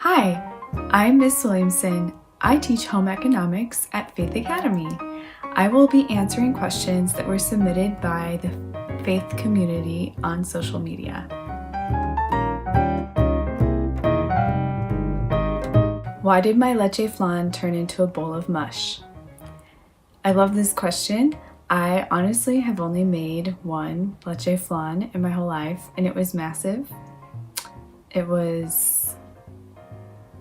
Hi, I'm Miss Williamson. I teach home economics at Faith Academy. I will be answering questions that were submitted by the faith community on social media. Why did my Leche Flan turn into a bowl of mush? I love this question. I honestly have only made one Leche Flan in my whole life, and it was massive. It was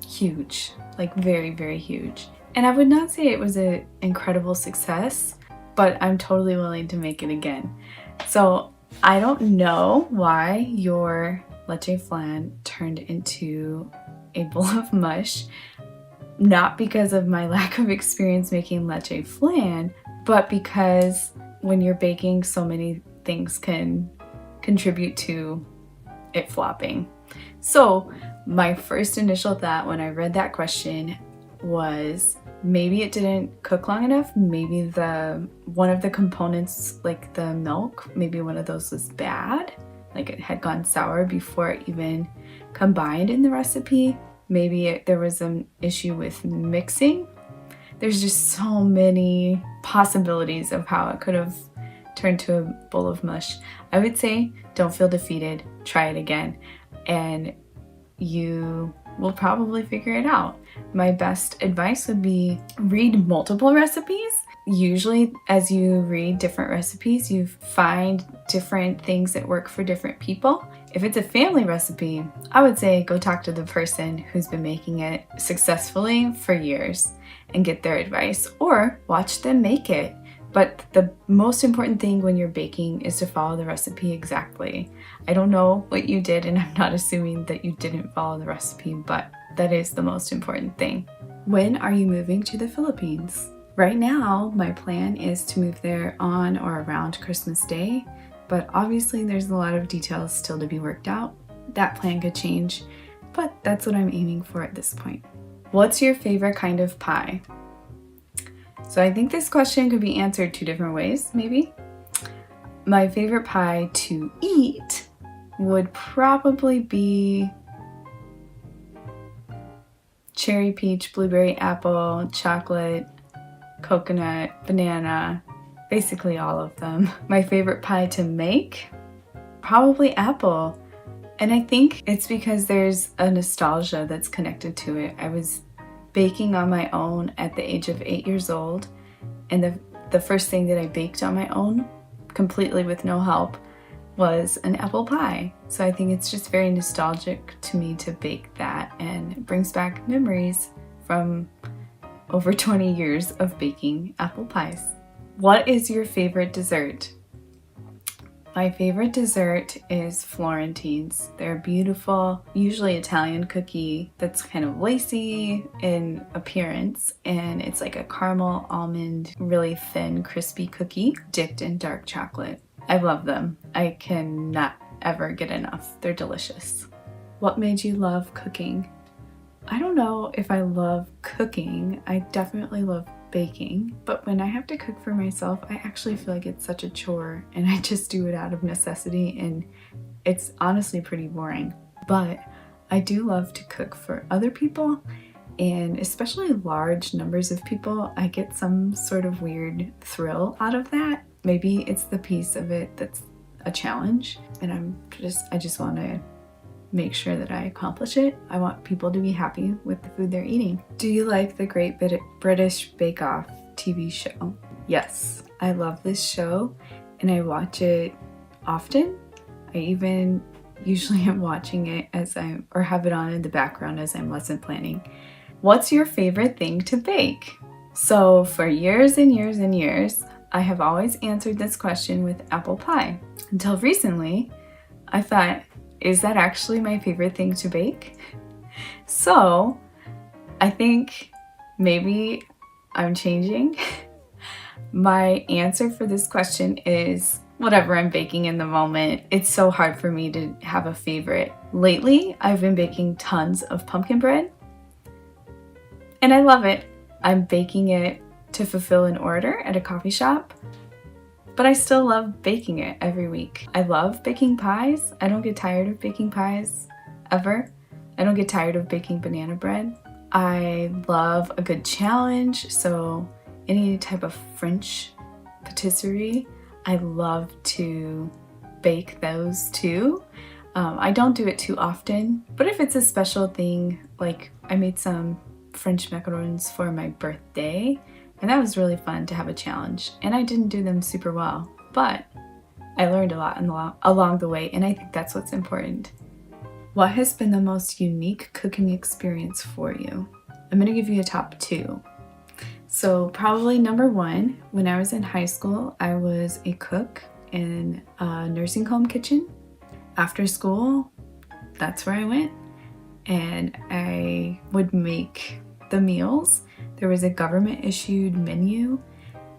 huge, like very, very huge. And I would not say it was an incredible success, but I'm totally willing to make it again. So I don't know why your Leche Flan turned into a bowl of mush, not because of my lack of experience making Leche Flan, but because when you're baking, so many things can contribute to it flopping. So my first initial thought when I read that question was maybe it didn't cook long enough. Maybe one of the components, like the milk, maybe one of those was bad, like it had gone sour before it even combined in the recipe. Maybe there was an issue with mixing. There's just so many possibilities of how it could have turned to a bowl of mush. I would say don't feel defeated, try it again, and you will probably figure it out. My best advice would be read multiple recipes. Usually as you read different recipes, you find different things that work for different people. If it's a family recipe, I would say go talk to the person who's been making it successfully for years and get their advice, or watch them make it. But the most important thing when you're baking is to follow the recipe exactly. I don't know what you did, and I'm not assuming that you didn't follow the recipe, but that is the most important thing. When are you moving to the Philippines? Right now, my plan is to move there on or around Christmas Day, but obviously there's a lot of details still to be worked out. That plan could change, but that's what I'm aiming for at this point. What's your favorite kind of pie? So I think this question could be answered two different ways, maybe. My favorite pie to eat would probably be cherry, peach, blueberry, apple, chocolate, coconut, banana, basically all of them. My favorite pie to make? Probably apple. And I think it's because there's a nostalgia that's connected to it. I was baking on my own at the age of 8 years old, and the first thing that I baked on my own, completely with no help, was an apple pie. So I think it's just very nostalgic to me to bake that, and it brings back memories from over 20 years of baking apple pies. What is your favorite dessert? My favorite dessert is Florentines. They're beautiful, usually Italian cookie that's kind of lacy in appearance, and it's like a caramel almond, really thin, crispy cookie dipped in dark chocolate. I love them. I cannot ever get enough. They're delicious. What made you love cooking? I don't know if I love cooking. I definitely love baking, but when I have to cook for myself, I actually feel like it's such a chore, and I just do it out of necessity, and it's honestly pretty boring. But I do love to cook for other people, and especially large numbers of people. I get some sort of weird thrill out of that. Maybe it's the piece of it that's a challenge, and I just want to make sure that I accomplish it. I want people to be happy with the food they're eating. Do you like the Great British Bake Off TV show? Yes, I love this show, and I watch it often. I even usually am watching it or have it on in the background as I'm lesson planning. What's your favorite thing to bake? So for years and years and years, I have always answered this question with apple pie. Until recently, I thought, is that actually my favorite thing to bake? So I think maybe I'm changing. My answer for this question is whatever I'm baking in the moment. It's so hard for me to have a favorite. Lately, I've been baking tons of pumpkin bread, and I love it. I'm baking it to fulfill an order at a coffee shop, but I still love baking it every week. I love baking pies. I don't get tired of baking pies ever. I don't get tired of baking banana bread. I love a good challenge, so any type of French patisserie, I love to bake those too. I don't do it too often, but if it's a special thing, like I made some French macarons for my birthday, and that was really fun to have a challenge. And I didn't do them super well, but I learned a lot along the way, and I think that's what's important. What has been the most unique cooking experience for you? I'm gonna give you a top 2. So probably number 1, when I was in high school, I was a cook in a nursing home kitchen. After school, that's where I went, and I would make the meals. There was a government issued menu,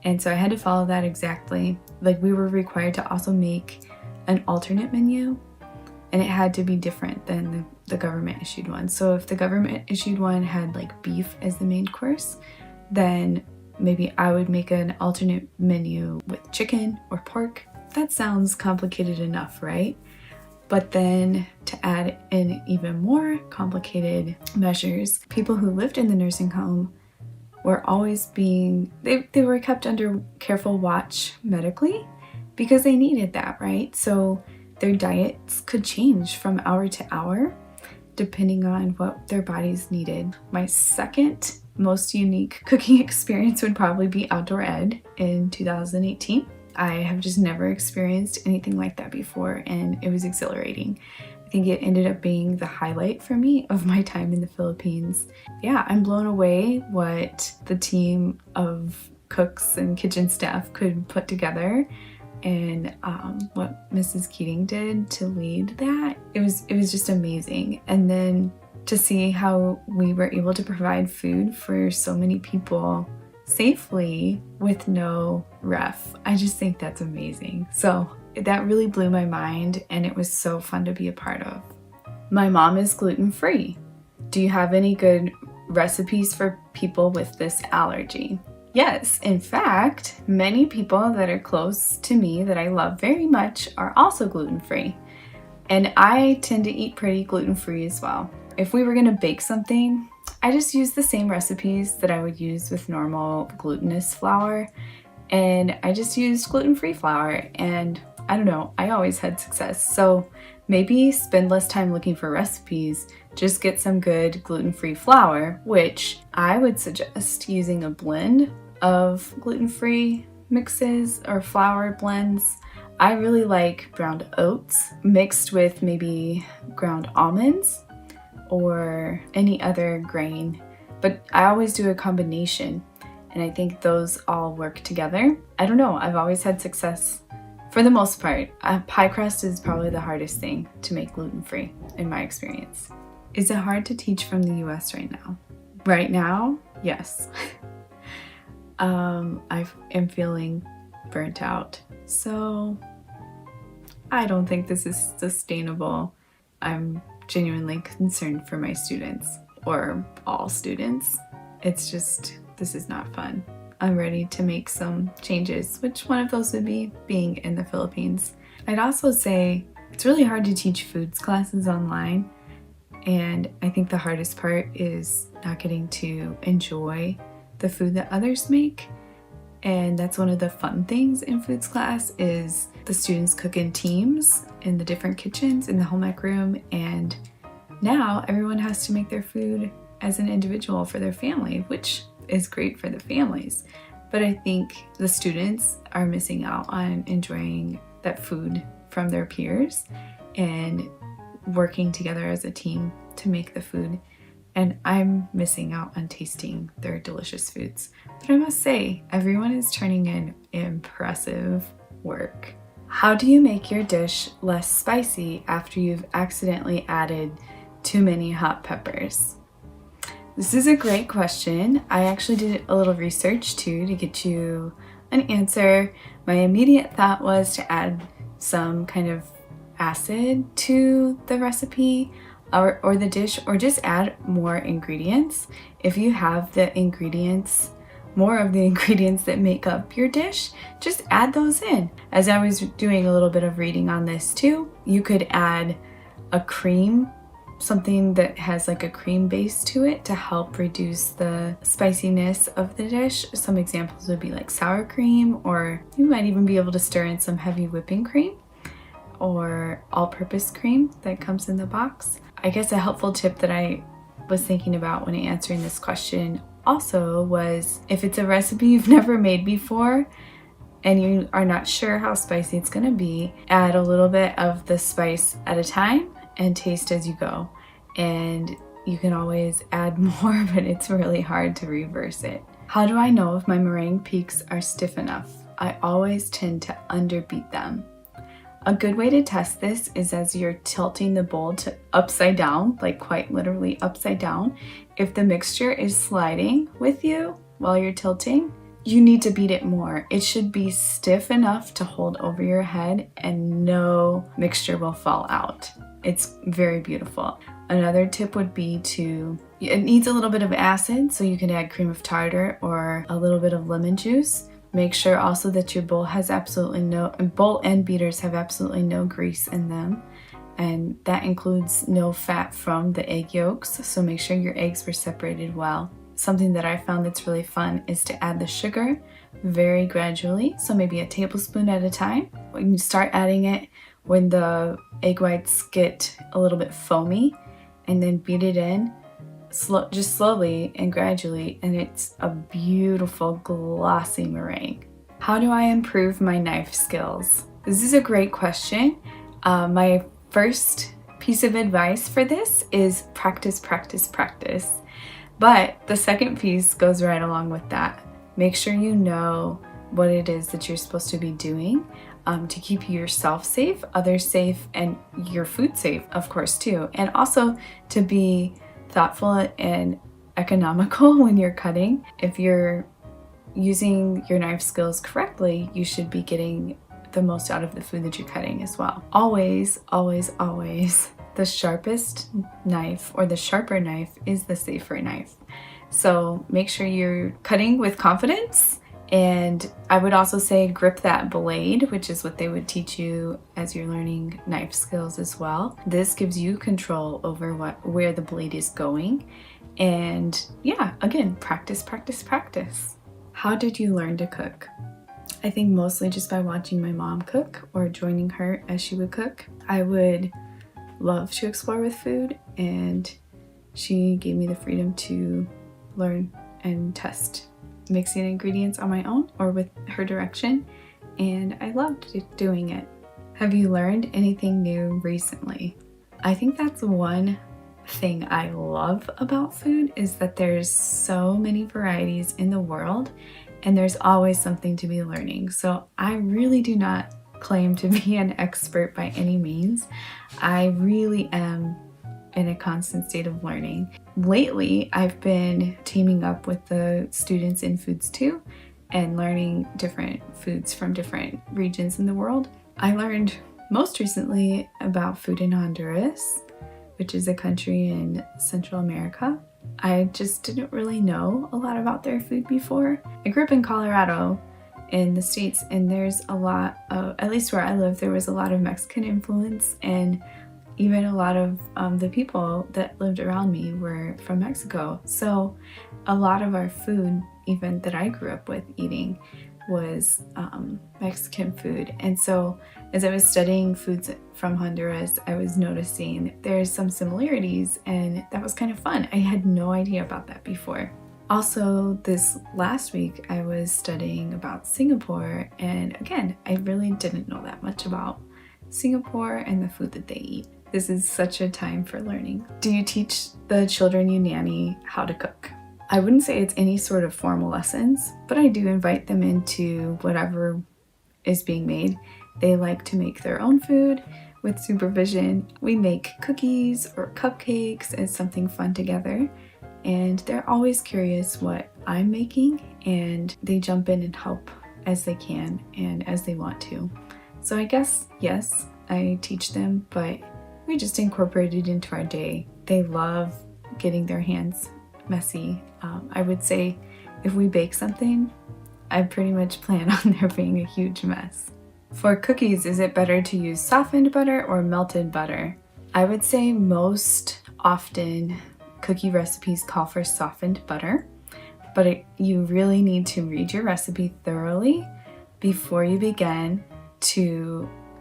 and so I had to follow that exactly. Like, we were required to also make an alternate menu, and it had to be different than the government issued one. So if the government issued one had like beef as the main course, then maybe I would make an alternate menu with chicken or pork. That sounds complicated enough, right? But then to add in even more complicated measures, people who lived in the nursing home were always they were kept under careful watch medically because they needed that, right? So their diets could change from hour to hour depending on what their bodies needed. My second most unique cooking experience would probably be outdoor ed in 2018. I have just never experienced anything like that before, and it was exhilarating. I think it ended up being the highlight for me of my time in the Philippines. Yeah, I'm blown away what the team of cooks and kitchen staff could put together, and what Mrs. Keating did to lead that. It was just amazing. And then to see how we were able to provide food for so many people safely with no ref. I just think that's amazing. So that really blew my mind, and it was so fun to be a part of. My mom is gluten-free. Do you have any good recipes for people with this allergy? Yes, in fact, many people that are close to me that I love very much are also gluten-free. And I tend to eat pretty gluten-free as well. If we were gonna bake something, I just use the same recipes that I would use with normal glutinous flour, and I just used gluten-free flour, and I don't know, I always had success. So maybe spend less time looking for recipes, just get some good gluten-free flour, which I would suggest using a blend of gluten-free mixes or flour blends. I really like ground oats mixed with maybe ground almonds or any other grain, but I always do a combination, and I think those all work together. I don't know, I've always had success for the most part. Pie crust is probably the hardest thing to make gluten-free in my experience. Is it hard to teach from the US right now? Right now, yes. I am feeling burnt out, so I don't think this is sustainable. I'm genuinely concerned for my students, or all students. It's just, this is not fun. I'm ready to make some changes, which one of those would be being in the Philippines. I'd also say it's really hard to teach foods classes online, and I think the hardest part is not getting to enjoy the food that others make. And that's one of the fun things in foods class is the students cook in teams in the different kitchens in the home ec room, and now everyone has to make their food as an individual for their family, which is great for the families. But I think the students are missing out on enjoying that food from their peers and working together as a team to make the food. And I'm missing out on tasting their delicious foods. But I must say, everyone is turning in impressive work. How do you make your dish less spicy after you've accidentally added too many hot peppers? This is a great question. I actually did a little research too to get you an answer. My immediate thought was to add some kind of acid to the recipe or the dish, or just add more ingredients. If you have the ingredients, more of the ingredients that make up your dish, just add those in. As I was doing a little bit of reading on this too, you could add a cream something that has like a cream base to it to help reduce the spiciness of the dish. Some examples would be like sour cream, or you might even be able to stir in some heavy whipping cream or all-purpose cream that comes in the box. I guess a helpful tip that I was thinking about when answering this question also was, if it's a recipe you've never made before and you are not sure how spicy it's gonna be, add a little bit of the spice at a time and taste as you go. And you can always add more, but it's really hard to reverse it. How do I know if my meringue peaks are stiff enough? I always tend to underbeat them. A good way to test this is as you're tilting the bowl to upside down, like quite literally upside down. If the mixture is sliding with you while you're tilting, you need to beat it more. It should be stiff enough to hold over your head and no mixture will fall out. It's very beautiful. Another tip would be it needs a little bit of acid, so you can add cream of tartar or a little bit of lemon juice. Make sure also that your bowl and beaters have absolutely no grease in them. And that includes no fat from the egg yolks, so make sure your eggs were separated well. Something that I found that's really fun is to add the sugar very gradually, so maybe a tablespoon at a time. When you start adding it when the egg whites get a little bit foamy, and then beat it in just slowly and gradually, and it's a beautiful glossy meringue. How do I improve my knife skills? This is a great question. My first piece of advice for this is practice, practice, practice. But the second piece goes right along with that. Make sure you know what it is that you're supposed to be doing to keep yourself safe, others safe, and your food safe, of course, too. And also to be thoughtful and economical when you're cutting. If you're using your knife skills correctly, you should be getting the most out of the food that you're cutting as well. Always, always, always, the sharpest knife or the sharper knife is the safer knife. So make sure you're cutting with confidence. And I would also say grip that blade, which is what they would teach you as you're learning knife skills as well. This gives you control over where the blade is going. And yeah, again, practice, practice, practice. How did you learn to cook? I think mostly just by watching my mom cook or joining her as she would cook. I would love to explore with food, and she gave me the freedom to learn and test mixing ingredients on my own or with her direction, and I loved doing it. Have you learned anything new recently? I think that's one thing I love about food, is that there's so many varieties in the world and there's always something to be learning. So I really do not claim to be an expert by any means. I really am in a constant state of learning. Lately, I've been teaming up with the students in Foods 2 and learning different foods from different regions in the world. I learned most recently about food in Honduras, which is a country in Central America. I just didn't really know a lot about their food before. I grew up in Colorado in the States, and there's a lot of, at least where I live, there was a lot of Mexican influence, and even a lot of the people that lived around me were from Mexico. So a lot of our food, even that I grew up with eating, was Mexican food. And so as I was studying foods from Honduras, I was noticing there's some similarities, and that was kind of fun. I had no idea about that before. Also, this last week, I was studying about Singapore, and again, I really didn't know that much about Singapore and the food that they eat. This is such a time for learning. Do you teach the children you nanny how to cook? I wouldn't say it's any sort of formal lessons, but I do invite them into whatever is being made. They like to make their own food with supervision. We make cookies or cupcakes as something fun together, and they're always curious what I'm making, and they jump in and help as they can and as they want to. So I guess, yes, I teach them, but we just incorporate it into our day. They love getting their hands messy. I would say if we bake something, I pretty much plan on there being a huge mess. For cookies, is it better to use softened butter or melted butter? I would say most often cookie recipes call for softened butter, but you really need to read your recipe thoroughly before you begin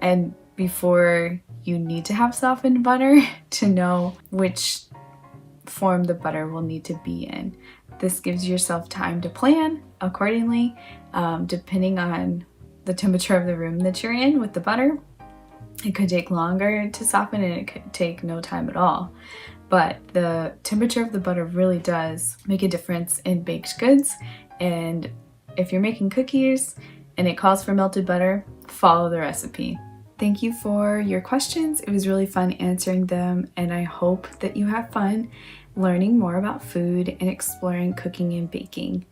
and before you need to have softened butter to know which form the butter will need to be in. This gives yourself time to plan accordingly, depending on the temperature of the room that you're in with the butter. It could take longer to soften and it could take no time at all. But the temperature of the butter really does make a difference in baked goods. And if you're making cookies and it calls for melted butter, follow the recipe. Thank you for your questions. It was really fun answering them, and I hope that you have fun learning more about food and exploring cooking and baking.